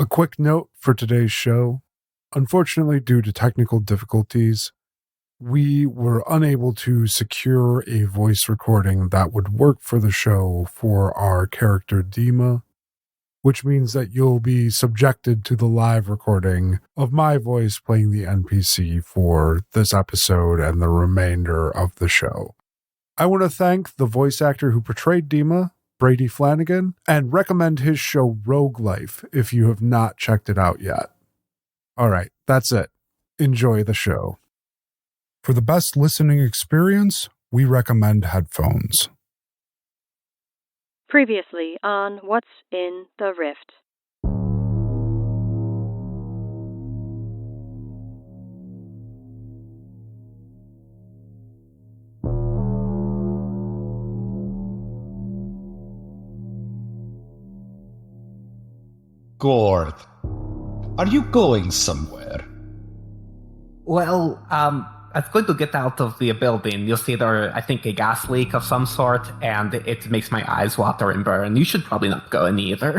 A quick note for today's show. Unfortunately, due to technical difficulties, we were unable to secure a voice recording that would work for the show for our character Dima, which means that you'll be subjected to the live recording of my voice playing the NPC for this episode and the remainder of the show. I want to thank the voice actor who portrayed Dima, Brady Flanagan, and recommend his show Rogue Life if you have not checked it out yet. All right, that's it. Enjoy the show. For the best listening experience, we recommend headphones. Previously on What's in the Rift. Gord, are you going somewhere? Well, I'm going to get out of the building. You'll see there, I think, a gas leak of some sort, and it makes my eyes water and burn. You should probably not go in either.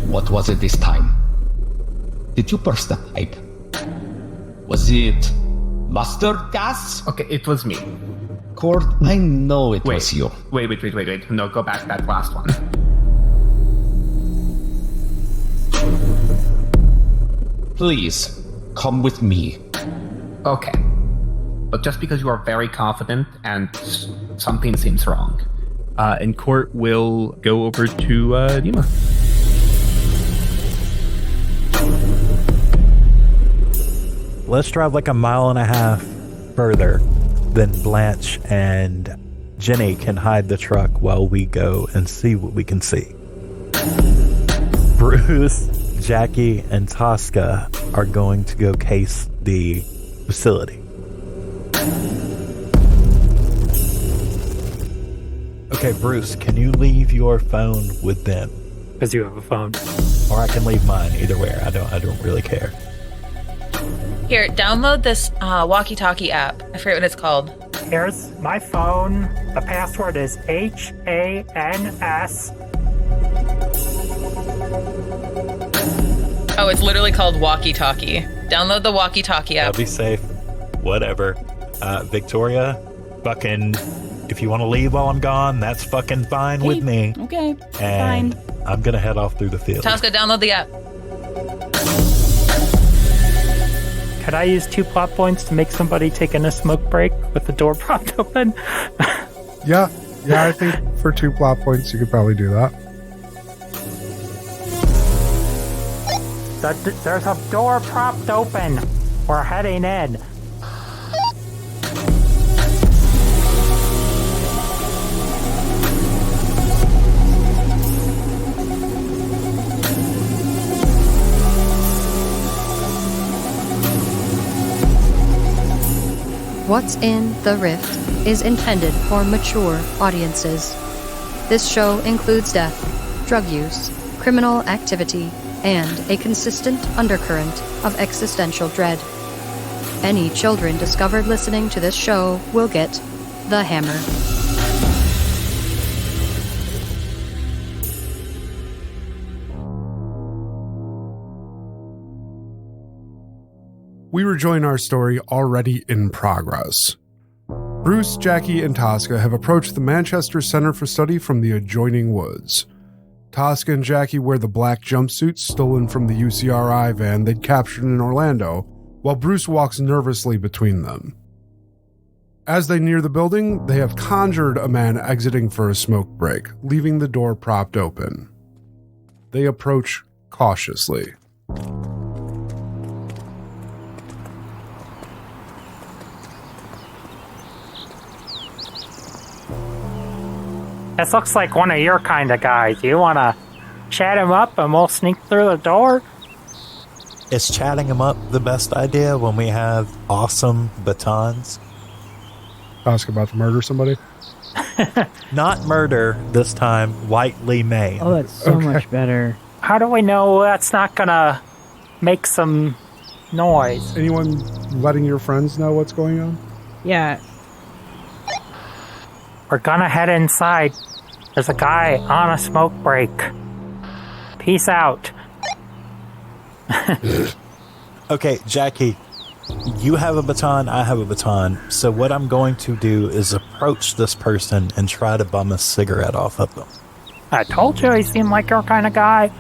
What was it this time? Did you burst a pipe? Was it mustard gas? Okay, it was me. Gord, I know it was you. Wait. No, go back to that last one. Please, come with me. Okay. But just because you are very confident and something seems wrong. And Court will go over to Dima. Let's drive like a mile and a half further than Blanche and Jenny can hide the truck while we go and see what we can see. Bruce, Jackie, and Toska are going to go case the facility. Okay, Bruce, can you leave your phone with them? Because you have a phone. Or I can leave mine, either way. I don't really care. Here, download this walkie-talkie app. I forget what it's called. Here's my phone. The password is HANS. Oh, it's literally called walkie-talkie. Download the walkie-talkie app. I'll be safe. Whatever. Victoria, fucking, if you want to leave while I'm gone, that's fucking fine with me. Okay, and fine. I'm going to head off through the field. Toska, download the app. Could I use 2 plot points to make somebody take in a smoke break with the door propped open? Yeah, I think for 2 plot points you could probably do that. There's a door propped open. We're heading in. What's in the Rift is intended for mature audiences. This show includes death, drug use, criminal activity, and a consistent undercurrent of existential dread. Any children discovered listening to this show will get the hammer. We rejoin our story already in progress. Bruce, Jackie, and Toska have approached the Manchester Center for Study from the adjoining woods. Toska and Jackie wear the black jumpsuits stolen from the UCRI van they'd captured in Orlando, while Bruce walks nervously between them. As they near the building, they have conjured a man exiting for a smoke break, leaving the door propped open. They approach cautiously. This looks like one of your kind of guys. You want to chat him up and we'll sneak through the door? Is chatting him up the best idea when we have awesome batons? Toska about to murder somebody? Not murder, this time, Whiteley May. Oh, that's so much better. How do we know that's not going to make some noise? Anyone letting your friends know what's going on? Yeah. We're gonna head inside. There's a guy on a smoke break. Peace out. Okay, Jackie, you have a baton, I have a baton. So what I'm going to do is approach this person and try to bum a cigarette off of them. I told you he seemed like your kind of guy.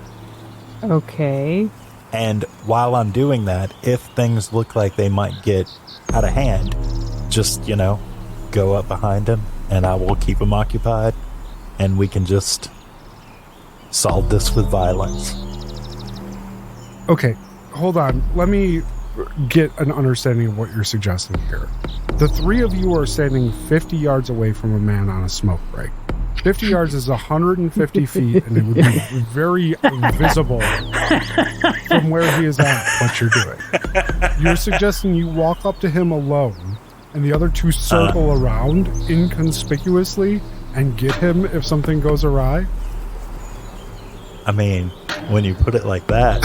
Okay. And while I'm doing that, if things look like they might get out of hand, just, go up behind him and I will keep him occupied and we can just solve this with violence. Okay, hold on. Let me get an understanding of what you're suggesting here. The three of you are standing 50 yards away from a man on a smoke break. 50 yards is 150 feet, and it would be very visible from where he is at what you're doing. You're suggesting you walk up to him alone, and the other two circle around inconspicuously and get him if something goes awry? I mean, when you put it like that.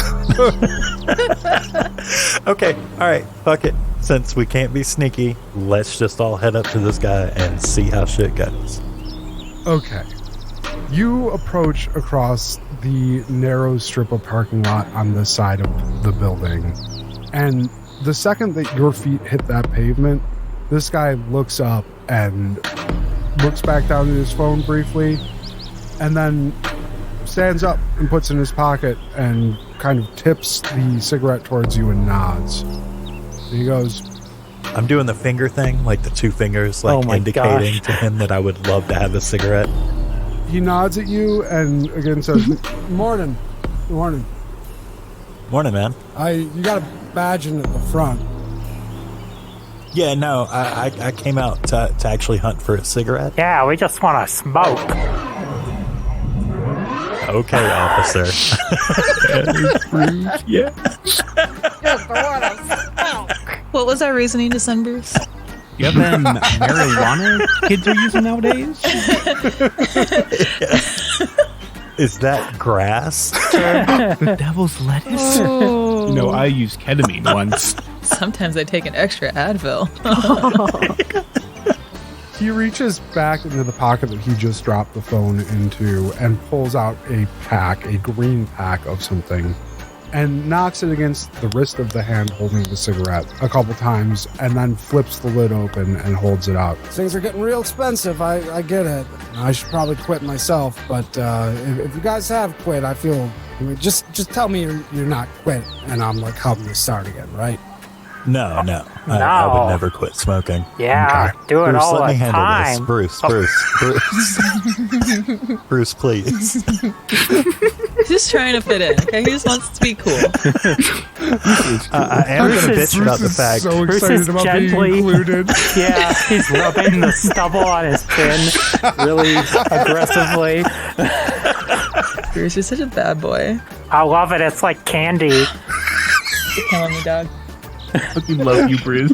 Okay, alright, fuck it. Since we can't be sneaky, let's just all head up to this guy and see how shit goes. Okay. You approach across the narrow strip of parking lot on the side of the building, and the second that your feet hit that pavement, this guy looks up and looks back down at his phone briefly, and then stands up and puts it in his pocket and kind of tips the cigarette towards you and nods. And he goes, I'm doing the finger thing, like the two fingers, like indicating to him that I would love to have a cigarette. He nods at you and again says, Morning. Morning, man. You got a badge in at the front. Yeah, no, I came out to actually hunt for a cigarette. Yeah, we just want to smoke. Okay, officer. Yeah. What was our reasoning to send Bruce? You have them marijuana kids are using nowadays? Is that grass? The devil's lettuce? Oh. I used ketamine once. Sometimes I take an extra Advil. He reaches back into the pocket that he just dropped the phone into and pulls out a green pack of something, and knocks it against the wrist of the hand holding the cigarette a couple times, and then flips the lid open and holds it out. Things are getting real expensive. I get it. I should probably quit myself, but if you guys have quit, I feel... just tell me you're not quit, and I'm like helping you start again, right? No. I would never quit smoking. Yeah, Okay. do it Bruce, all let the me handle time. this. Bruce, please. He's just trying to fit in, okay? He just wants to be cool. I am going to bitch about the fact. So Bruce excited is about gently, being included. Yeah, he's rubbing the stubble on his chin really aggressively. Bruce, you're such a bad boy. I love it. It's like candy. You're killing me, dog. I fucking love you, Bruce.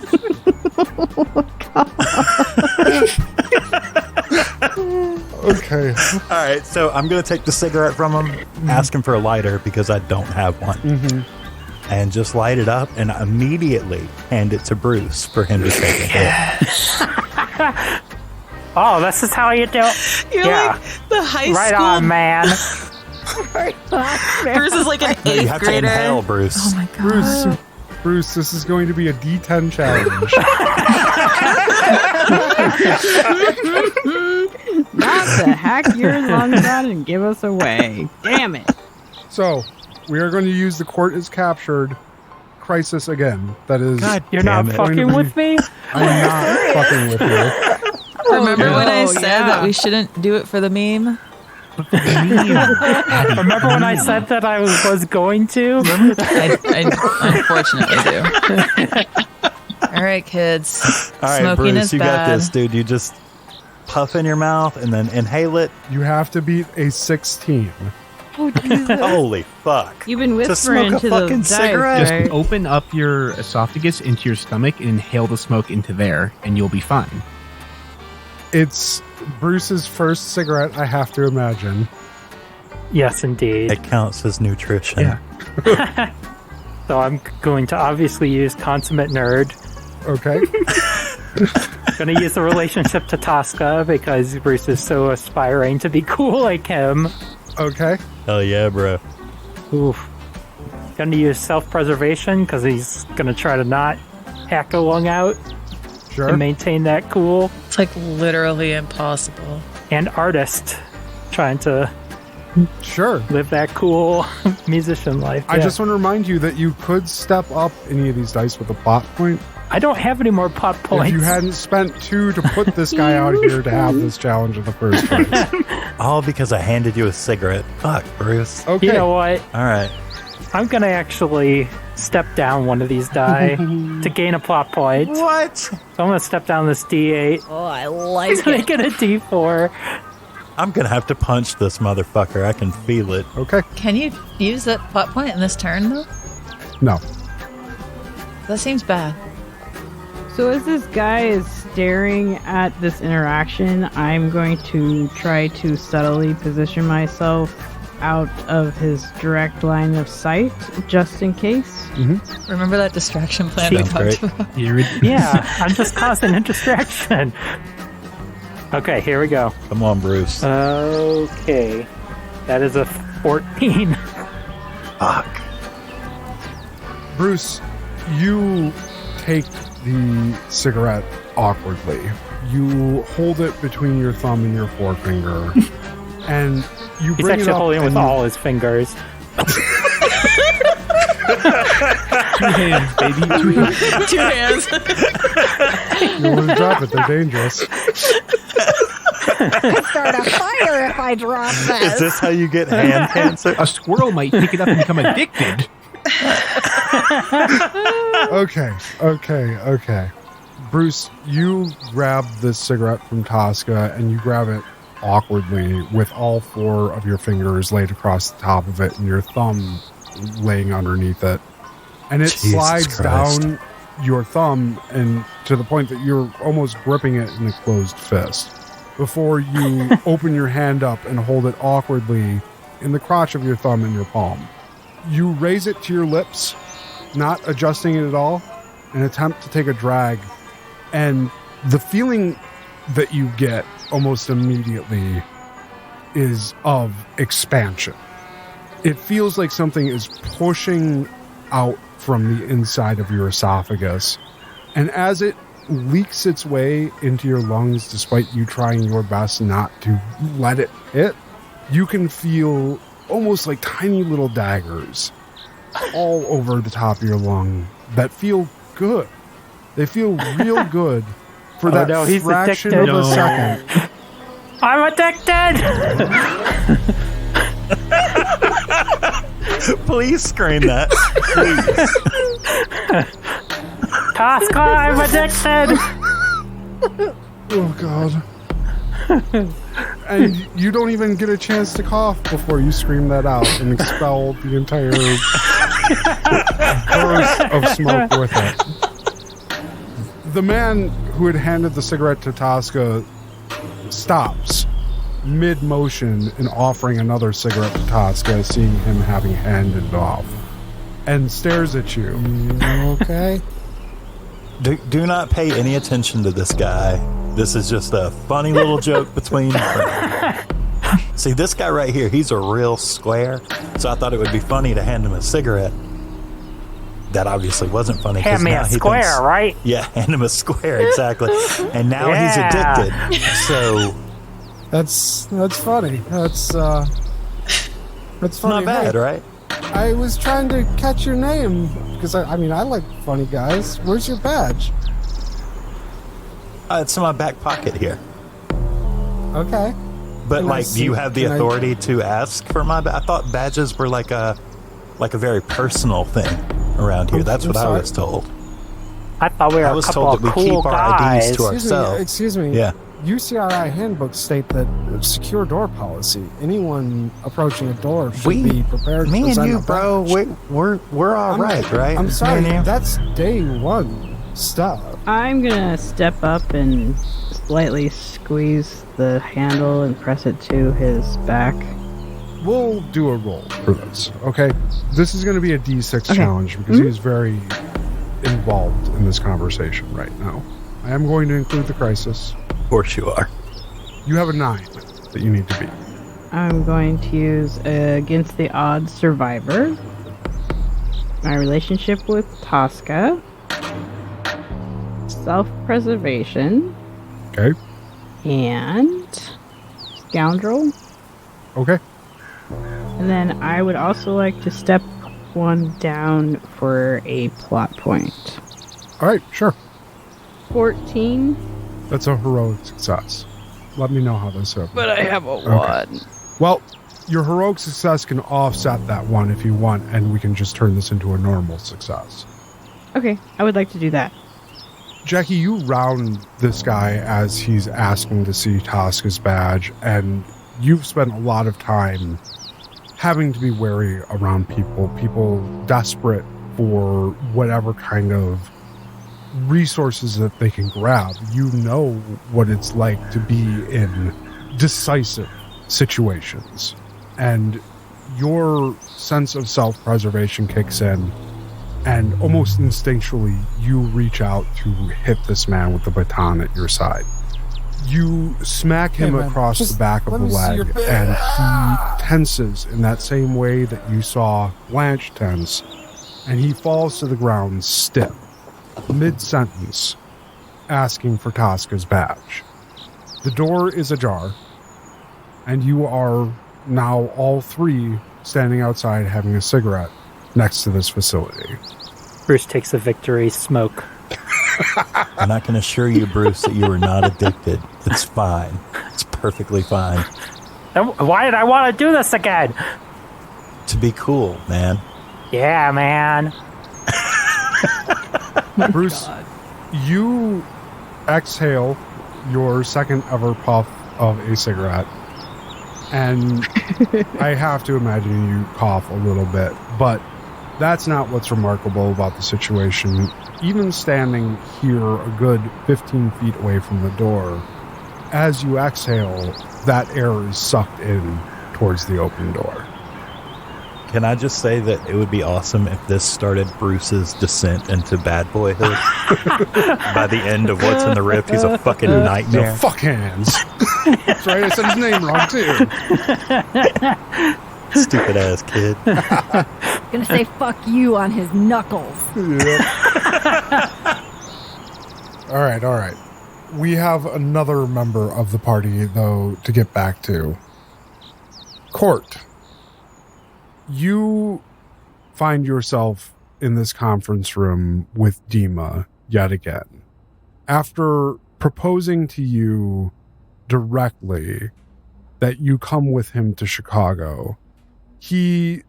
Okay. All right, so I'm going to take the cigarette from him, ask him for a lighter because I don't have one, and just light it up and immediately hand it to Bruce for him to take a hit. Oh, this is how you do it? You're like the high right school... on, man. Bruce is like an 8th You have grader. to inhale, Bruce. Oh my god. Bruce, this is going to be a D10 challenge. Not to hack your lungs out and give us away. Damn it. So, we are going to use the court is captured crisis again. That is... God You're damn not it. fucking with me? I'm not fucking with you. Remember when I Oh, said yeah. that we shouldn't do it for the meme? Remember when I said that I was going to? I unfortunately do. All right, kids. All right, Smoking Bruce, is you bad. got this, dude. You just puff in your mouth and then inhale it. You have to beat a 16. Oh, Jesus. Holy fuck. You've been To whispering smoke a to the fucking dice, cigarette? Just right? open up your esophagus into your stomach and inhale the smoke into there, and you'll be fine. It's Bruce's first cigarette, I have to imagine. Yes, indeed. It counts as nutrition. Yeah. So I'm going to obviously use consummate nerd. Okay. Gonna use the relationship to Toska because Bruce is so aspiring to be cool like him. Okay. Hell yeah, bro. Oof. Gonna use self-preservation because he's gonna try to not hack a lung out Sure. to maintain that cool. It's like literally impossible. And artist, trying to Sure. live that cool musician life. I Yeah. just want to remind you that you could step up any of these dice with a plot point. I don't have any more plot points. If you hadn't spent 2 to put this guy out here to have this challenge in the first place. All because I handed you a cigarette. Fuck, Bruce. Okay. You know what? All right. I'm gonna actually step down one of these die to gain a plot point. What? So I'm gonna step down this D8. Oh, I like So I get a D4. I'm gonna have to punch this motherfucker. I can feel it. Okay. Can you use that plot point in this turn, though? No. That seems bad. So as this guy is staring at this interaction, I'm going to try to subtly position myself out of his direct line of sight, just in case. Remember that distraction plan we Sounds talked great. about? Yeah, I'm just causing a distraction. Okay, here we go. Come on, Bruce. Okay. That is a 14. Fuck. Bruce, you take the cigarette awkwardly. You hold it between your thumb and your forefinger, and you He's bring it actually up holding it with and all his fingers. 2 hands, baby. 2 hands. 2 hands. you want to drop it. They're dangerous. Start a fire if I drop this. Is this how you get hand cancer? A squirrel might pick it up and become addicted. Okay. Bruce, you grab this cigarette from Toska and you grab it awkwardly with all 4 of your fingers laid across the top of it and your thumb laying underneath it. And it Jesus slides Christ. down your thumb and to the point that you're almost gripping it in a closed fist before you open your hand up and hold it awkwardly in the crotch of your thumb in your palm. You raise it to your lips, not adjusting it at all, and attempt to take a drag. And the feeling that you get almost immediately is of expansion. It feels like something is pushing out from the inside of your esophagus. And as it leaks its way into your lungs, despite you trying your best not to let it hit, you can feel almost like tiny little daggers all over the top of your lung that feel good. They feel real good for that no, he's fraction addicted. of a second. I'm addicted! Please scream that. Please. Toska, I'm addicted! Oh, God. And you don't even get a chance to cough before you scream that out and expel the entire burst of smoke with it. The man who had handed the cigarette to Toska stops mid-motion in offering another cigarette to Toska, seeing him having handed it off, and stares at you. Okay. Do not pay any attention to this guy. This is just a funny little joke between friends. See, this guy right here, he's a real square, so I thought it would be funny to hand him a cigarette. That obviously wasn't funny. Hand me a square, right? Yeah, hand him a square, exactly. And now he's addicted. So That's funny. That's funny. not bad, Hey, right? I was trying to catch your name because I like funny guys. Where's your badge? It's in my back pocket here. Okay. But Can I like, do you see- have the can I- authority to ask for my? I thought badges were like a very personal thing around here. That's I'm what I sorry. was told. I thought we were I a was couple told of that we cool keep our guys. IDs to ourselves. Excuse me. Yeah. UCRI handbooks state that secure door policy. Anyone approaching a door should be prepared to Me and present you, a bro, badge. we're all right, right? I'm Me sorry. and you? That's day one stuff. I'm gonna step up and slightly squeeze the handle and press it to his back. We'll do a roll for this, okay? This is going to be a D6 Okay. challenge because he's very involved in this conversation right now. I am going to include the crisis. Of course you are. You have a 9 that you need to beat. I'm going to use Against the Odds Survivor. My relationship with Toska. Self-preservation. Okay. And Scoundrel. Okay. And then I would also like to step one down for a plot point. All right, sure. 14. That's a heroic success. Let me know how this happens. But I have a 1. Well, your heroic success can offset that 1 if you want, and we can just turn this into a normal success. Okay, I would like to do that. Jackie, you round this guy as he's asking to see Toska's badge, and you've spent a lot of time having to be wary around people desperate for whatever kind of resources that they can grab. You know what it's like to be in decisive situations, and your sense of self-preservation kicks in, and almost instinctually you reach out to hit this man with the baton at your side. You smack him across the back of the leg, and he tenses in that same way that you saw Blanche tense, and he falls to the ground stiff, mid-sentence, asking for Toska's badge. The door is ajar, and you are now all 3 standing outside having a cigarette next to this facility. Bruce takes a victory smoke. And I can assure you, Bruce, that you are not addicted. It's fine. It's perfectly fine. Then why did I want to do this again? To be cool, man. Yeah, man. Bruce, you exhale your second ever puff of a cigarette, and I have to imagine you cough a little bit, but that's not what's remarkable about the situation. Even standing here a good 15 feet away from the door, as you exhale, that air is sucked in towards the open door. Can I just say that it would be awesome if this started Bruce's descent into bad boyhood? By the end of What's in the Rift, he's a fucking nightmare. Fuck hands. That's right, I said his name wrong too. Stupid ass kid. Gonna say fuck you on his knuckles. Yep. All right. We have another member of the party, though, to get back to. Court. You find yourself in this conference room with Dima yet again. After proposing to you directly that you come with him to Chicago, he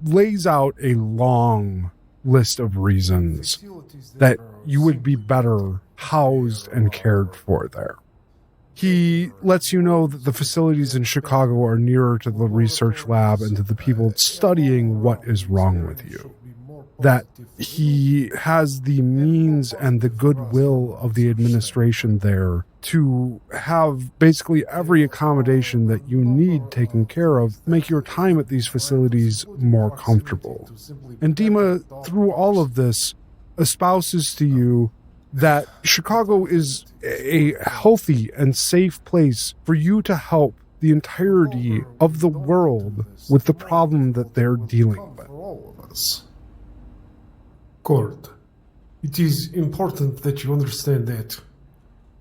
lays out a long list of reasons that you would be better housed and cared for there. He lets you know that the facilities in Chicago are nearer to the research lab and to the people studying what is wrong with you. That he has the means and the goodwill of the administration there to have basically every accommodation that you need taken care of, make your time at these facilities more comfortable. And Dima, through all of this, espouses to you that Chicago is a healthy and safe place for you to help the entirety of the world with the problem that they're dealing with. Court, it is important that you understand that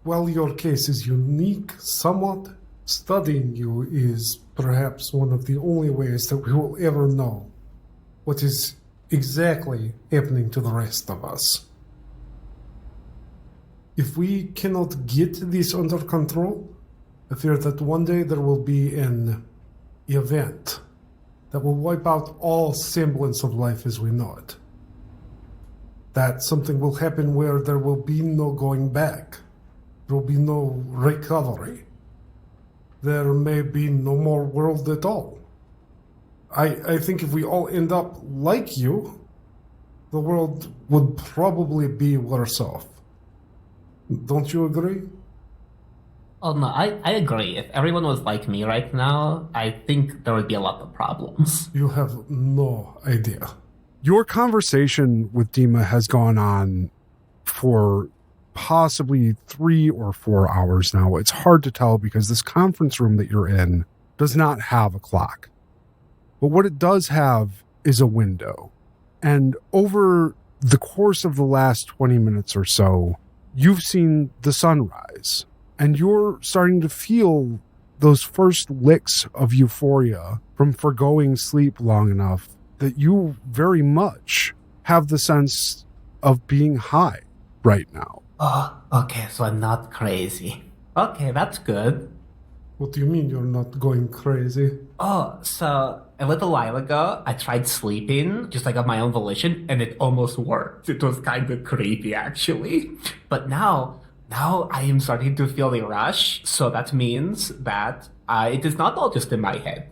while your case is unique somewhat, studying you is perhaps one of the only ways that we will ever know what is exactly happening to the rest of us. If we cannot get this under control, I fear that one day there will be an event that will wipe out all semblance of life as we know it. That something will happen where there will be no going back. There will be no recovery. There may be no more world at all. I think if we all end up like you, the world would probably be worse off. Don't you agree? Oh no, I agree. If everyone was like me right now, I think there would be a lot of problems. You have no idea. Your conversation with Dima has gone on for possibly 3 or 4 hours now. It's hard to tell because this conference room that you're in does not have a clock. But what it does have is a window. And over the course of the last 20 minutes or so, you've seen the sunrise. And you're starting to feel those first licks of euphoria from forgoing sleep long enough that you very much have the sense of being high right now. Oh, okay, so I'm not crazy. Okay, that's good. What do you mean you're not going crazy? Oh, so a little while ago, I tried sleeping, just like of my own volition, and it almost worked. It was kind of creepy, actually. But now I am starting to feel the rush, so that means that it is not all just in my head.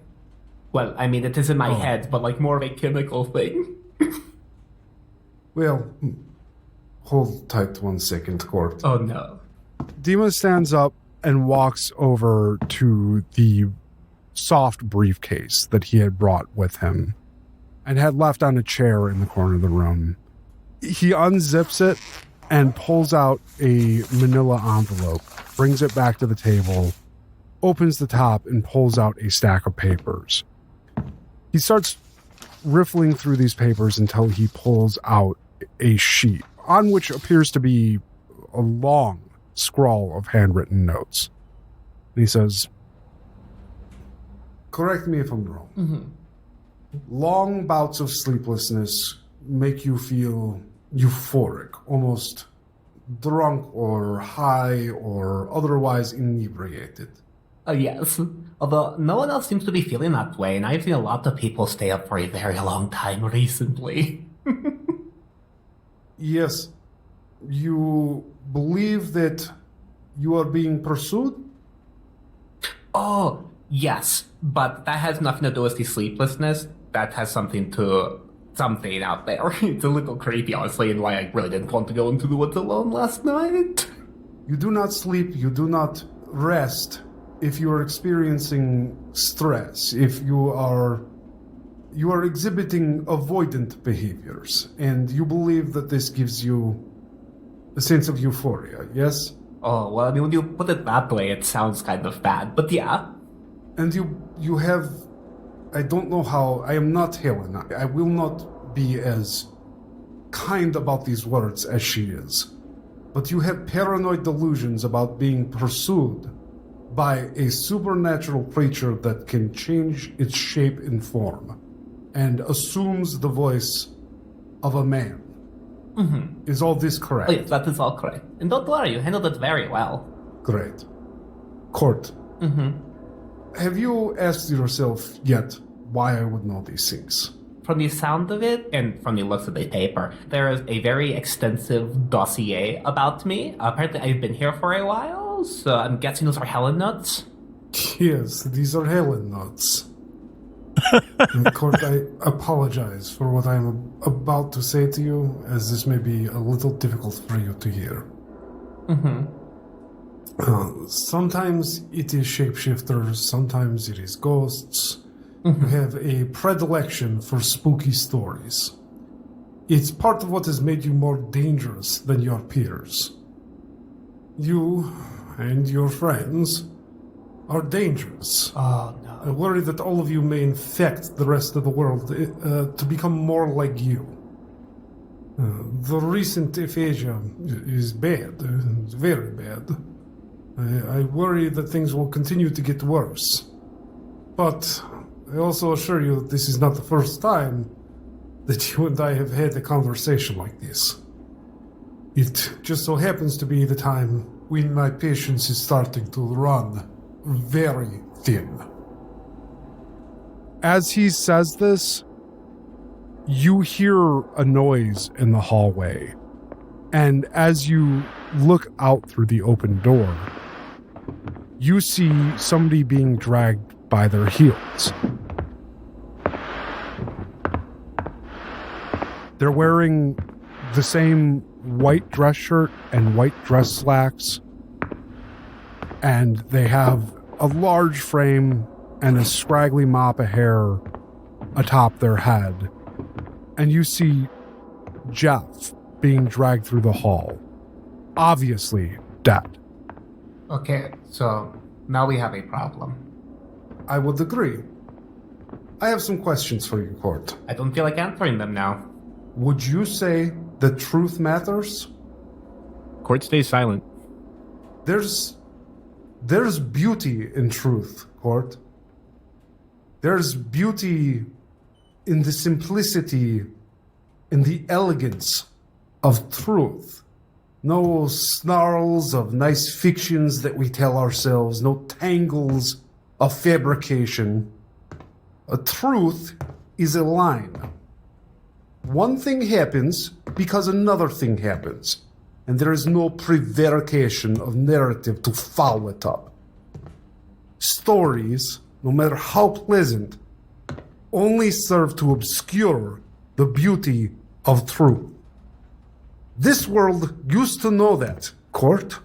Well, I mean, it is in my head, but like more of a chemical thing. Well, hold tight 1 second, Court. Oh, no. Dima stands up and walks over to the soft briefcase that he had brought with him and had left on a chair in the corner of the room. He unzips it and pulls out a manila envelope, brings it back to the table, opens the top, and pulls out a stack of papers. He starts riffling through these papers until he pulls out a sheet on which appears to be a long scrawl of handwritten notes. And he says, correct me if I'm wrong. Mm-hmm. Long bouts of sleeplessness make you feel euphoric, almost drunk or high or otherwise inebriated. Yes. Although no one else seems to be feeling that way, and I've seen a lot of people stay up for a very long time recently. Yes. You believe that you are being pursued? Oh, yes. But that has nothing to do with the sleeplessness. That has something out there. It's a little creepy, honestly, and why I really didn't want to go into the woods alone last night. You do not sleep, you do not rest if you are experiencing stress, if you are exhibiting avoidant behaviors, and you believe that this gives you a sense of euphoria, yes? Oh, well, I mean, when you put it that way, it sounds kind of bad, but yeah. And you have... I don't know how... I am not Helen. I will not be as kind about these words as she is. But you have paranoid delusions about being pursued by a supernatural creature that can change its shape and form and assumes the voice of a man. Mm-hmm. Is all this correct? Oh, yes, that is all correct. And don't worry, you handled it very well. Great. Court. Mm-hmm. Have you asked yourself yet why I would know these things? From the sound of it, and from the looks of the paper, there is a very extensive dossier about me. Apparently, I've been here for a while, so I'm guessing those are Helen notes? Yes, these are Helen notes. Court, I apologize for what I'm about to say to you, as this may be a little difficult for you to hear. Mm-hmm. Sometimes it is shapeshifters, sometimes it is ghosts. Mm-hmm. You have a predilection for spooky stories. It's part of what has made you more dangerous than your peers. You and your friends are dangerous. Oh, no. I worry that all of you may infect the rest of the world to become more like you. The recent aphasia is bad. It's very bad. I worry that things will continue to get worse. But I also assure you that this is not the first time that you and I have had a conversation like this. It just so happens to be the time when my patience is starting to run very thin. As he says this, you hear a noise in the hallway. And as you look out through the open door, you see somebody being dragged by their heels. They're wearing the same white dress shirt and white dress slacks, and they have a large frame and a scraggly mop of hair atop their head. And you see Jeff being dragged through the hall. obviously dead. Okay, so now we have a problem. I would agree. I have some questions for you, Court. I don't feel like answering them now. Would you say that truth matters? Court stays silent. There's beauty in truth, Court. There's beauty in the simplicity, in the elegance of truth. No snarls of nice fictions that we tell ourselves, no tangles of fabrication. A truth is a line. One thing happens because another thing happens, and there is no prevarication of narrative to follow it up. Stories, no matter how pleasant, only serve to obscure the beauty of truth. This world used to know that, Court.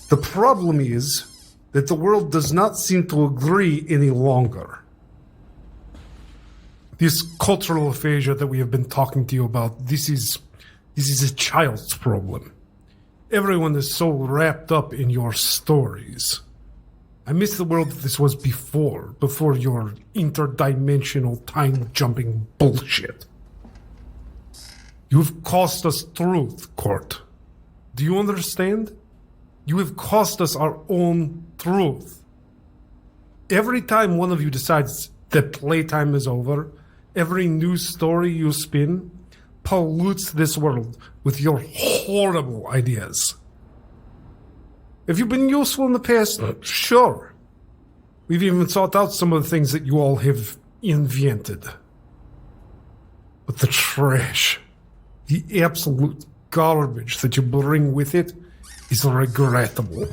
The problem is that the world does not seem to agree any longer. This cultural aphasia that we have been talking to you about, this is a child's problem. Everyone is so wrapped up in your stories. I miss the world that this was before your interdimensional time-jumping bullshit. You've cost us truth, Court. Do you understand? You have cost us our own truth. Every time one of you decides that playtime is over, every new story you spin pollutes this world with your horrible ideas. Have you been useful in the past? Sure. We've even sought out some of the things that you all have invented. But the trash, the absolute garbage that you bring with it is regrettable.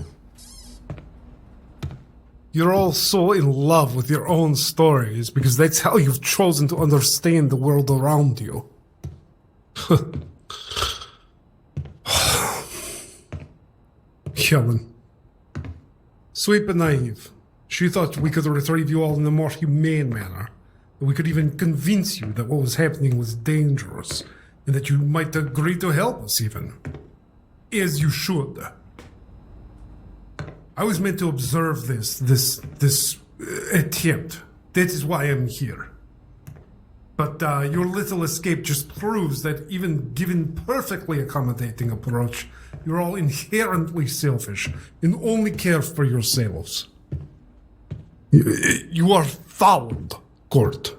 You're all so in love with your own stories because that's how you've chosen to understand the world around you. Helen. Sweet but naive. She thought we could retrieve you all in a more humane manner. That we could even convince you that what was happening was dangerous, and that you might agree to help us even. As you should. I was meant to observe this attempt. That is why I'm here. But your little escape just proves that even given perfectly accommodating approach, you're all inherently selfish and only care for yourselves. You are fouled, Court.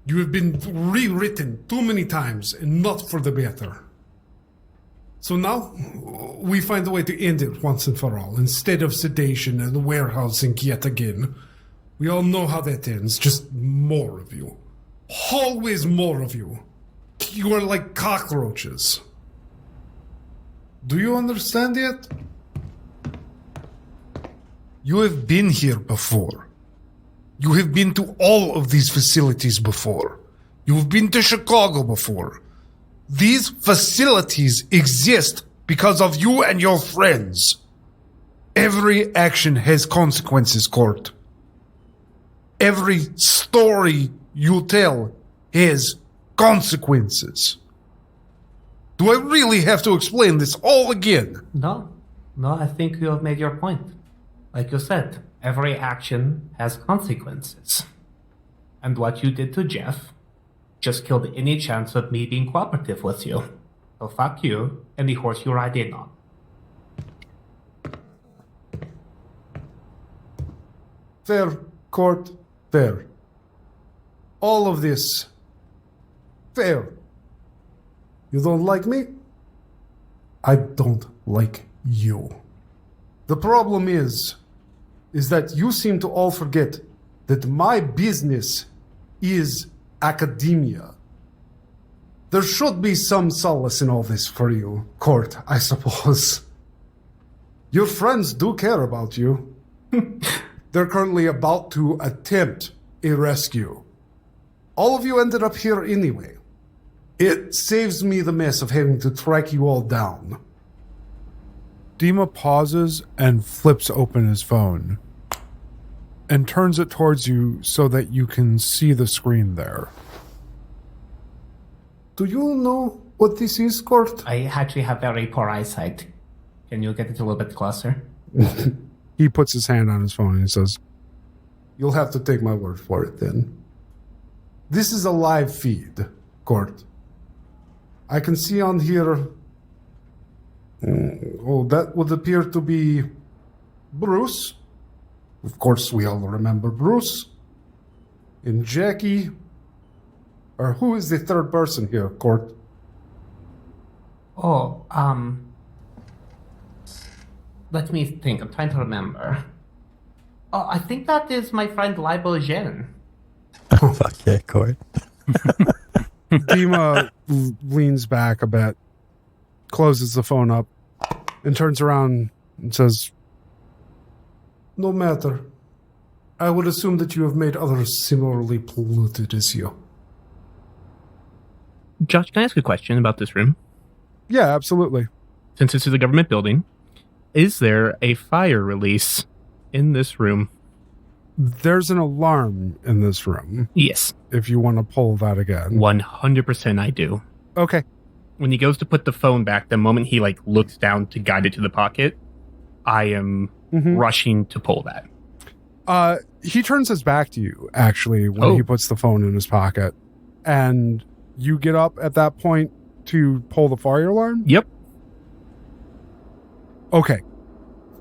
You have been rewritten too many times and not for the better. So now, we find a way to end it once and for all. Instead of sedation and warehousing yet again, we all know how that ends. Just more of you. Always more of you. You are like cockroaches. Do you understand yet? You have been here before. You have been to all of these facilities before. You have been to Chicago before. These facilities exist because of you and your friends. Every action has consequences, Court. Every story you tell has consequences. Do I really have to explain this all again? No, I think you have made your point. Like you said, every action has consequences. And what you did to Jeff just killed any chance of me being cooperative with you. So fuck you and the horse you ride in on. Fair, Court, fair. All of this, fair. You don't like me? I don't like you. The problem is that you seem to all forget that my business is academia. There should be some solace in all this for you, Court, I suppose. Your friends do care about you. They're currently about to attempt a rescue. All of you ended up here anyway. It saves me the mess of having to track you all down. Dima pauses and flips open his phone and turns it towards you so that you can see the screen there. Do you know what this is, Court? I actually have very poor eyesight. Can you get it a little bit closer? He puts his hand on his phone and he says, You'll have to take my word for it then. This is a live feed, Court. I can see on here... that would appear to be Bruce. Of course, we all remember Bruce. And Jackie. Or who is the third person here, Court? Oh, let me think. I'm trying to remember. Oh, I think that is my friend DaylorJenny. Oh, fuck yeah, Court. Dima leans back a bit, closes the phone up, and turns around and says, No matter. I would assume that you have made others similarly polluted as you. Josh, can I ask a question about this room? Yeah, absolutely. Since this is a government building, is there a fire release in this room? There's an alarm in this room. Yes. If you want to pull that again. 100% I do. Okay. When he goes to put the phone back, the moment he looks down to guide it to the pocket, I am rushing to pull that. He turns his back to you, actually, when he puts the phone in his pocket. And you get up at that point to pull the fire alarm? Yep. Okay.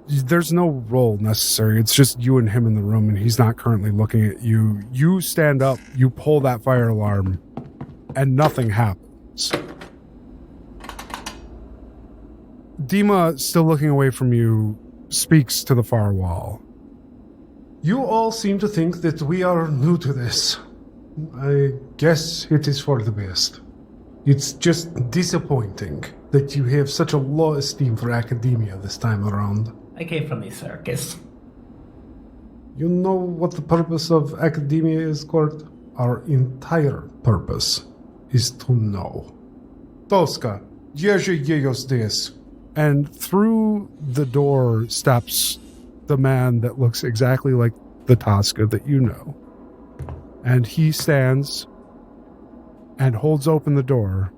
There's no roll necessary. It's just you and him in the room, and he's not currently looking at you. You stand up, you pull that fire alarm, and nothing happens. Dima, still looking away from you, speaks to the far wall. You all seem to think that we are new to this. I guess it is for the best. It's just disappointing that you have such a low esteem for academia this time around. I came from the circus. You know what the purpose of academia is, Court? Our entire purpose is to know. Toska, jeże jejos des. And through the door steps the man that looks exactly like the Toska that you know. And he stands and holds open the door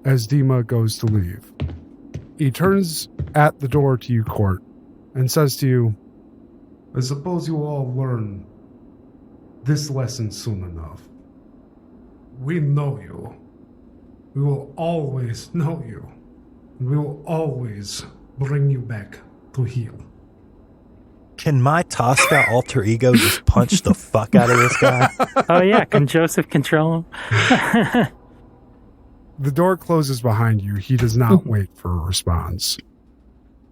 as Dima goes to leave. He turns at the door to you, Court, and says to you, I suppose you all learn this lesson soon enough. We know you. We will always know you. And we will always bring you back to heal. Can my Toska alter ego just punch the fuck out of this guy? Oh yeah, can Joseph control him? The door closes behind you. He does not wait for a response.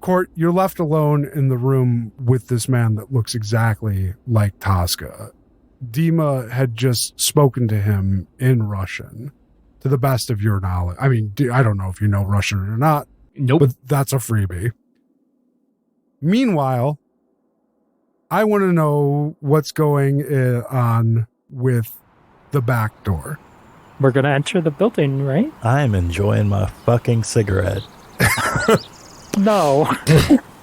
Court, you're left alone in the room with this man that looks exactly like Toska. Dima had just spoken to him in Russian, to the best of your knowledge. I mean, I don't know if you know Russian or not. Nope. But that's a freebie. Meanwhile, I want to know what's going on with the back door. We're going to enter the building, right? I am enjoying my fucking cigarette. No.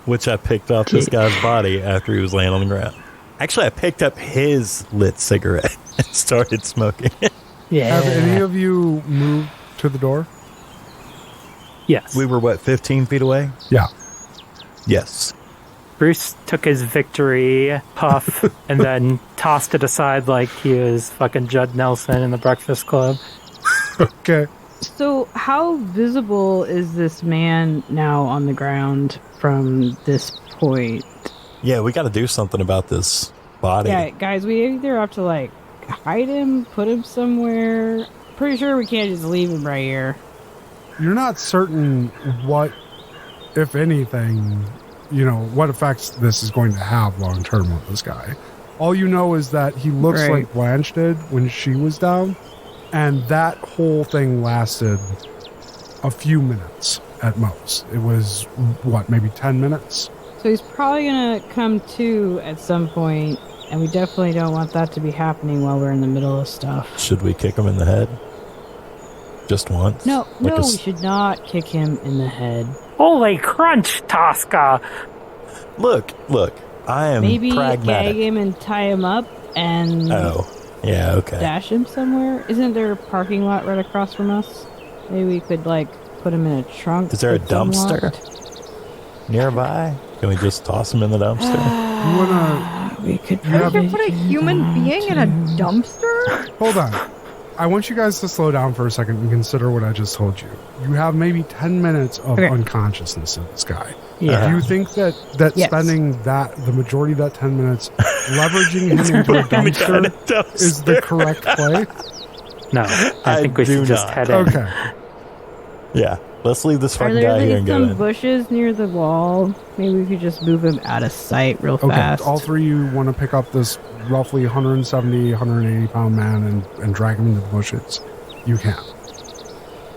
Which I picked off this guy's body after he was laying on the ground. Actually, I picked up his lit cigarette and started smoking it. Yeah. Have any of you moved to the door? Yes. We were, 15 feet away? Yeah. Yes. Bruce took his victory puff and then tossed it aside like he was fucking Judd Nelson in the Breakfast Club. Okay. So how visible is this man now on the ground from this point? Yeah, we got to do something about this body. Yeah, guys, we either have to hide him, put him somewhere. Pretty sure we can't just leave him right here. You're not certain what, if anything, what effects this is going to have long term with this guy. All you know is that he looks like Blanche did when she was down, and that whole thing lasted a few minutes at most. It was, maybe 10 minutes? So he's probably going to come to at some point, and we definitely don't want that to be happening while we're in the middle of stuff. Should we kick him in the head? Just once? No, we should not kick him in the head. Holy crunch, Toska! Look, I am maybe pragmatic. Gag him and tie him up and yeah, okay. dash him somewhere. Isn't there a parking lot right across from us? Maybe we could, put him in a trunk. Is there a dumpster nearby? Can we just toss him in the dumpster? You wanna? We could You can put a human being in a dumpster? Hold on. I want you guys to slow down for a second and consider what I just told you. You have maybe 10 minutes of unconsciousness in this guy. Yeah. Do you think that spending the majority of that 10 minutes leveraging him into a dumpster is the correct play? No, I think we should just head in. Okay. Yeah, let's leave this Are fucking there guy here and go some in. bushes near the wall? Maybe we could just move him out of sight real fast. All three of you want to pick up this roughly 170, 180 pound man and drag him into the bushes. You can.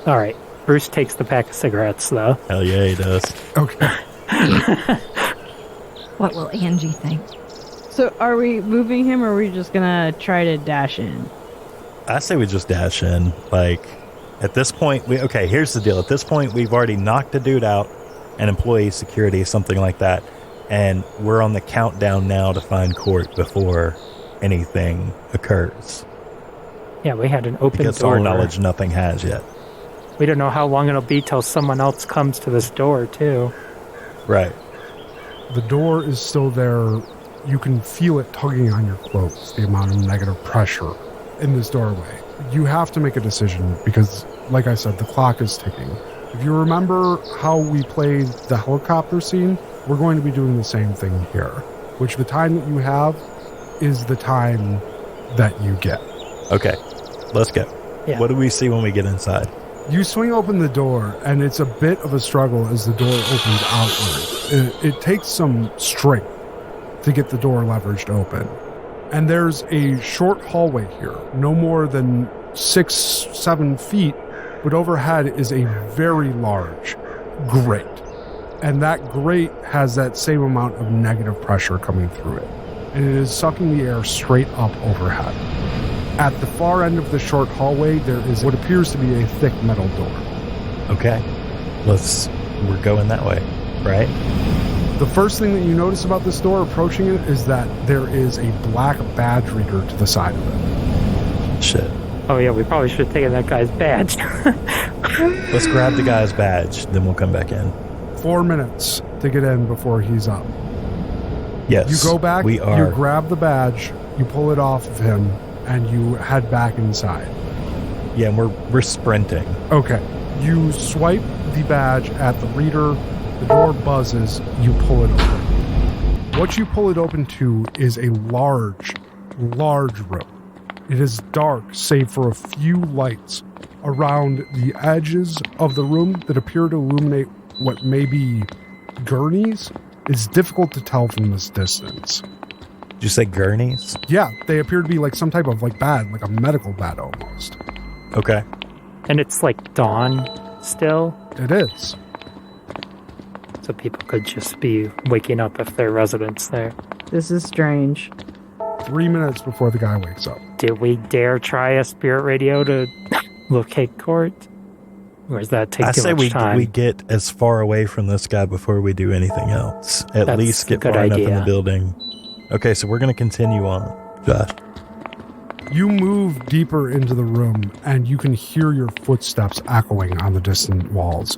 All right. Bruce takes the pack of cigarettes, though. Hell yeah, he does. Okay. What will Angie think? So are we moving him, or are we just gonna try to dash in? I say we just dash in. At this point, here's the deal. At this point, we've already knocked a dude out, an employee, security, something like that, and we're on the countdown now to find court before anything occurs. Yeah, we had an open because to door. our knowledge, nothing has yet. We don't know how long it'll be till someone else comes to this door, too. Right. The door is still there. You can feel it tugging on your clothes, the amount of negative pressure in this doorway. You have to make a decision because, like I said, the clock is ticking. If you remember how we played the helicopter scene, we're going to be doing the same thing here, which the time that you have is the time that you get. Okay, let's go. Yeah. What do we see when we get inside? You swing open the door, and it's a bit of a struggle as the door opens outward. It takes some strength to get the door leveraged open. And there's a short hallway here, no more than 6-7 feet, but overhead is a very large grate. And that grate has that same amount of negative pressure coming through it. And it is sucking the air straight up overhead. At the far end of the short hallway, there is what appears to be a thick metal door. Okay, we're going that way, right? The first thing that you notice about this door approaching it is that there is a black badge reader to the side of it. Shit. Oh, yeah, we probably should have taken that guy's badge. Let's grab the guy's badge, then we'll come back in. 4 minutes to get in before he's up. Yes. You go back, you grab the badge, you pull it off of him, and you head back inside. Yeah, and we're sprinting. Okay. You swipe the badge at the reader, the door buzzes, you pull it open. What you pull it open to is a large room. It is dark, save for a few lights around the edges of the room that appear to illuminate what may be gurneys. It's difficult to tell from this distance. Did you say gurneys? Yeah, they appear to be like some type of bed, like a medical bed almost. Okay. And it's dawn still? It is. So people could just be waking up if they're residents there. This is strange. 3 minutes before the guy wakes up. Did we dare try a spirit radio to locate court? Or does that take too much time? We get as far away from this guy before we do anything else. At least get far enough in the building. Okay, so we're going to continue on. Josh. You move deeper into the room, and you can hear your footsteps echoing on the distant walls.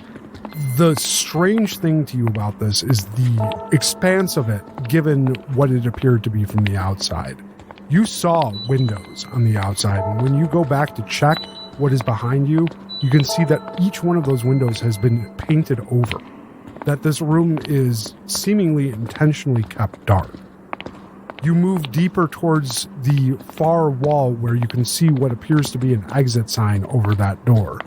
The strange thing to you about this is the expanse of it, given what it appeared to be from the outside. You saw windows on the outside, and when you go back to check what is behind you, you can see that each one of those windows has been painted over. That this room is seemingly intentionally kept dark. You move deeper towards the far wall where you can see what appears to be an exit sign over that door.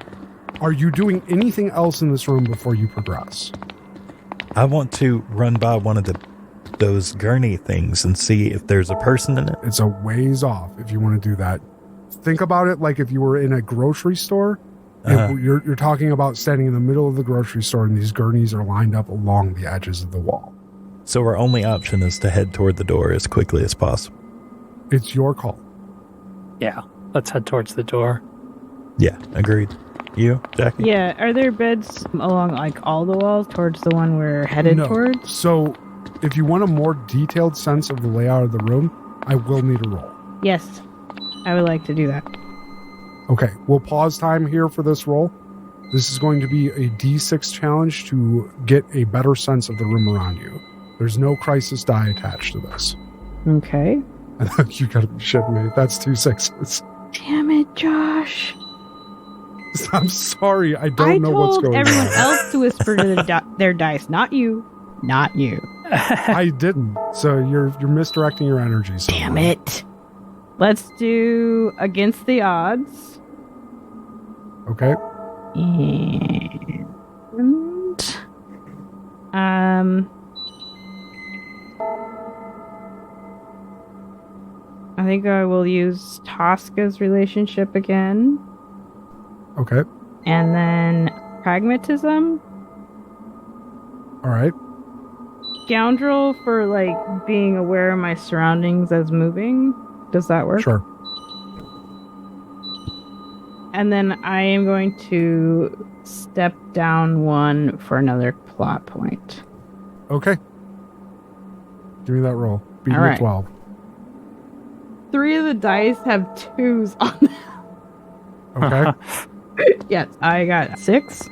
Are you doing anything else in this room before you progress? I want to run by one of those gurney things and see if there's a person in it. It's a ways off if you want to do that. Think about it like if you were in a grocery store. You're talking about standing in the middle of the grocery store and these gurneys are lined up along the edges of the wall. So our only option is to head toward the door as quickly as possible. It's your call. Yeah, let's head towards the door. Yeah, agreed. You, Jackie? Yeah, are there beds along all the walls towards the one we're headed towards? So if you want a more detailed sense of the layout of the room, I will need a roll. Yes, I would like to do that. Okay, we'll pause time here for this roll. This is going to be a D6 challenge to get a better sense of the room around you. There's no crisis die attached to this. Okay. You gotta be shitting me. That's 2 6s. Damn it, Josh. I'm sorry. I don't know what's going on. I told everyone else to whisper to their dice. Not you. Not you. I didn't. So you're misdirecting your energy. Damn it. Let's do against the odds. Okay. And I think I will use Toska's relationship again. Okay. And then pragmatism. All right. Scoundrel for like being aware of my surroundings as moving. Does that work? Sure. And then I am going to step down 1 for another plot point. Okay. Give me that roll. Beat All me right. 12. 3 of the dice have 2s on them. Okay. Yes, I got 6.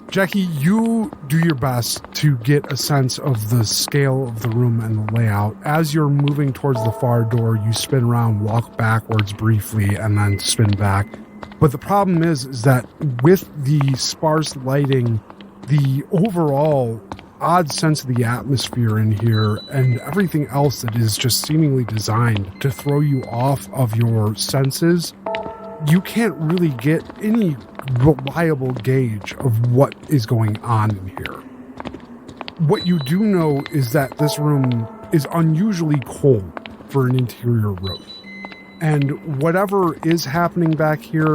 Jackie, you do your best to get a sense of the scale of the room and the layout. As you're moving towards the far door, you spin around, walk backwards briefly, and then spin back. But the problem is that with the sparse lighting, the overall odd sense of the atmosphere in here and everything else that is just seemingly designed to throw you off of your senses, you can't really get any reliable gauge of what is going on in here. What you do know is that this room is unusually cold for an interior room. And whatever is happening back here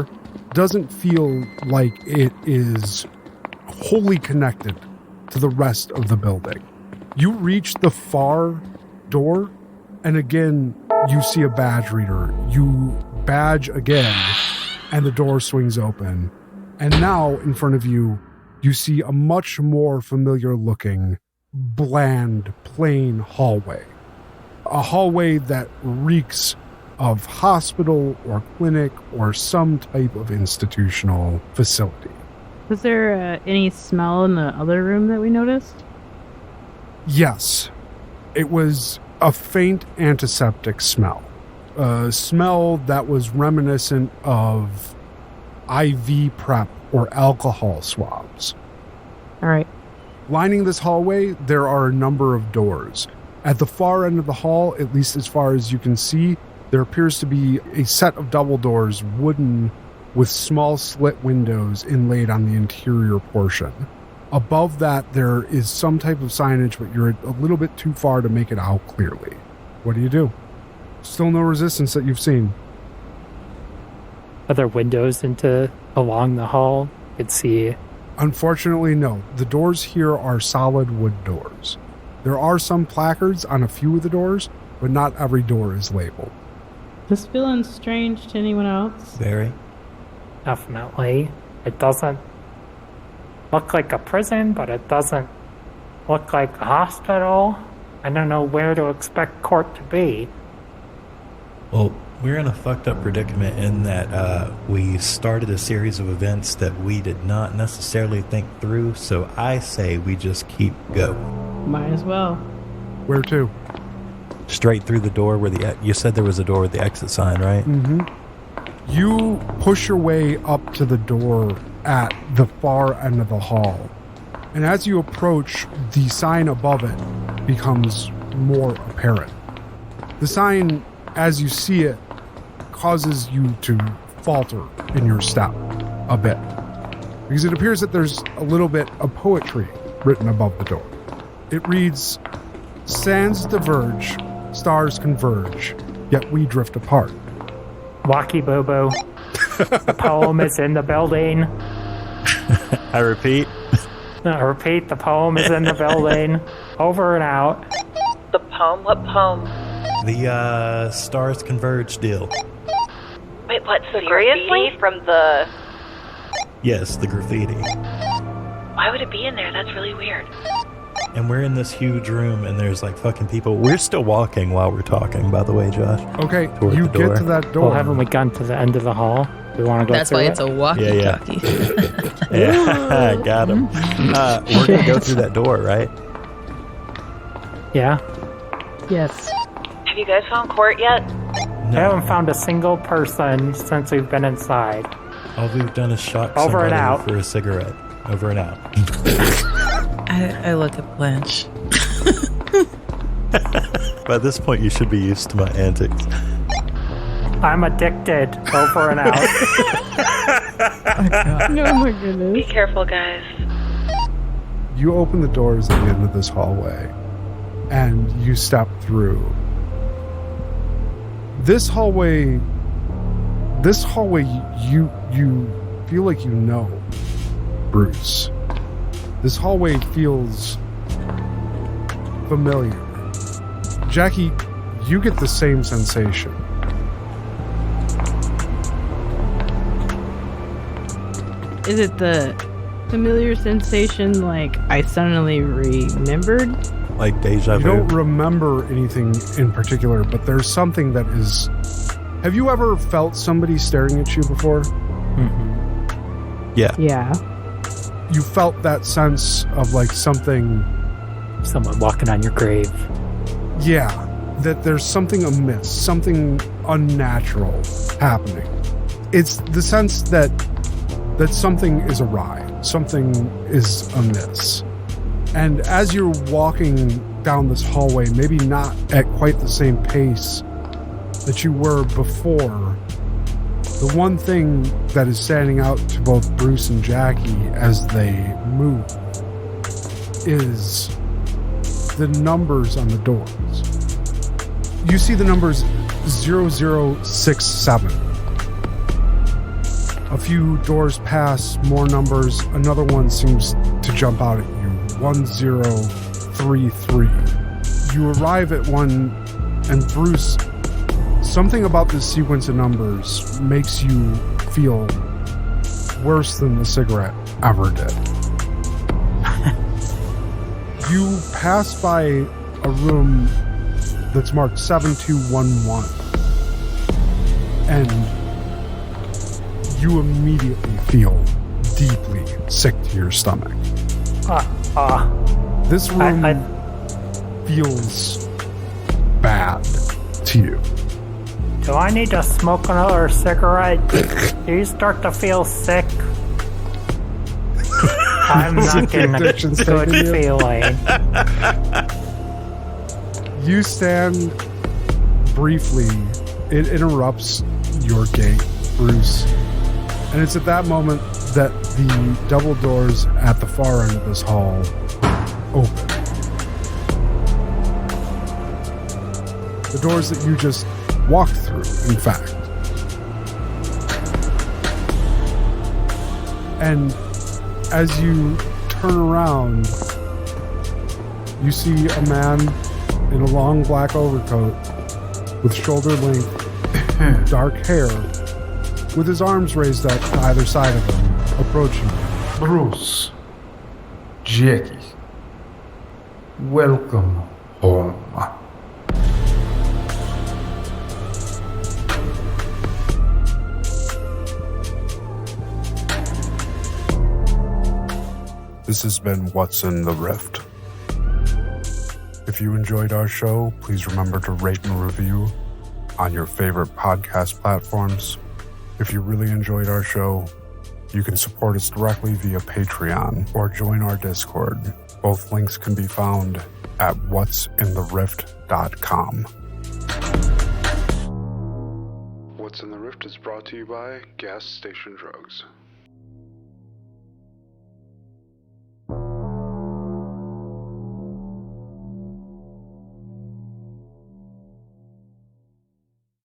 doesn't feel like it is wholly connected to the rest of the building. You reach the far door, and again, you see a badge reader. You badge again, and the door swings open. And now, in front of you, you see a much more familiar-looking, bland, plain hallway. A hallway that reeks of hospital or clinic or some type of institutional facility. Was there any smell in the other room that we noticed? Yes. It was a faint antiseptic smell. A smell that was reminiscent of IV prep or alcohol swabs. All right. Lining this hallway, there are a number of doors. At the far end of the hall, at least as far as you can see, there appears to be a set of double doors, wooden, with small slit windows inlaid on the interior portion. Above that, there is some type of signage, but you're a little bit too far to make it out clearly. What do you do? Still no resistance that you've seen. Are there windows along the hall? You could see. Unfortunately, no. The doors here are solid wood doors. There are some placards on a few of the doors, but not every door is labeled. This feeling strange to anyone else? Very. Definitely. It doesn't look like a prison, but it doesn't look like a hospital. I don't know where to expect court to be. Well, we're in a fucked up predicament in that we started a series of events that we did not necessarily think through, so I say we just keep going. Might as well. Where to? Straight through the door where you said there was a door with the exit sign, right? Mm-hmm. You push your way up to the door at the far end of the hall. And as you approach, the sign above it becomes more apparent. The sign, as you see it, causes you to falter in your step a bit. Because it appears that there's a little bit of poetry written above the door. It reads, "Sands diverge, stars converge, yet we drift apart." Walkie Bobo. The poem is in the building. I repeat. The poem is in the building. Over and out. The poem? What poem? The stars converge deal. Wait, what? Seriously? From the... Yes, the graffiti. Why would it be in there? That's really weird. And we're in this huge room, and there's like fucking people. We're still walking while we're talking, by the way, Josh. Okay, toward you the door. get to that door. Well, haven't we gone to the end of the hall? We want to go That's through why it? it's a walkie-talkie. Yeah, got him. We're going to go through that door, right? Yeah. Yes. Have you guys found Court yet? I haven't found a single person since we've been inside. All we've done is shock Over and somebody out. for a cigarette. Over and out. I look at Blanche. By this point, you should be used to my antics. I'm addicted. Over and out. Oh my goodness. Be careful, guys. You open the doors at the end of this hallway, and you step through. This hallway, you feel like you know Bruce. This hallway feels familiar. Jackie, you get the same sensation. Is it the familiar sensation like I suddenly remembered? Like deja You vu. don't remember anything in particular, but there's something that is... Have you ever felt somebody staring at you before? Mm-hmm. Yeah. Yeah. You felt that sense of like something... Someone walking on your grave. Yeah, that there's something amiss, something unnatural happening. It's the sense that something is awry, something is amiss. And as you're walking down this hallway, maybe not at quite the same pace that you were before, the one thing that is standing out to both Bruce and Jackie as they move is the numbers on the doors. You see the numbers 0067. A few doors pass, more numbers. Another one seems to jump out at you. 1033. You arrive at one, and Bruce, something about this sequence of numbers makes you feel worse than the cigarette ever did. You pass by a room that's marked 7211, and you immediately feel deeply sick to your stomach. This room feels bad to you. Do I need to smoke another cigarette? Do you start to feel sick? I'm not getting a good feeling. You stand briefly. It interrupts your gait, Bruce. And it's at that moment that the double doors at the far end of this hall open. The doors that you just walked through, in fact. And as you turn around, you see a man in a long black overcoat with shoulder-length dark hair, with his arms raised up to either side of him, approaching you. Bruce, Jackie, welcome home. This has been What's in the Rift. If you enjoyed our show, please remember to rate and review on your favorite podcast platforms. If you really enjoyed our show, you can support us directly via Patreon or join our Discord. Both links can be found at what'sintherift.com. What's in the Rift is brought to you by Gas Station Drugs.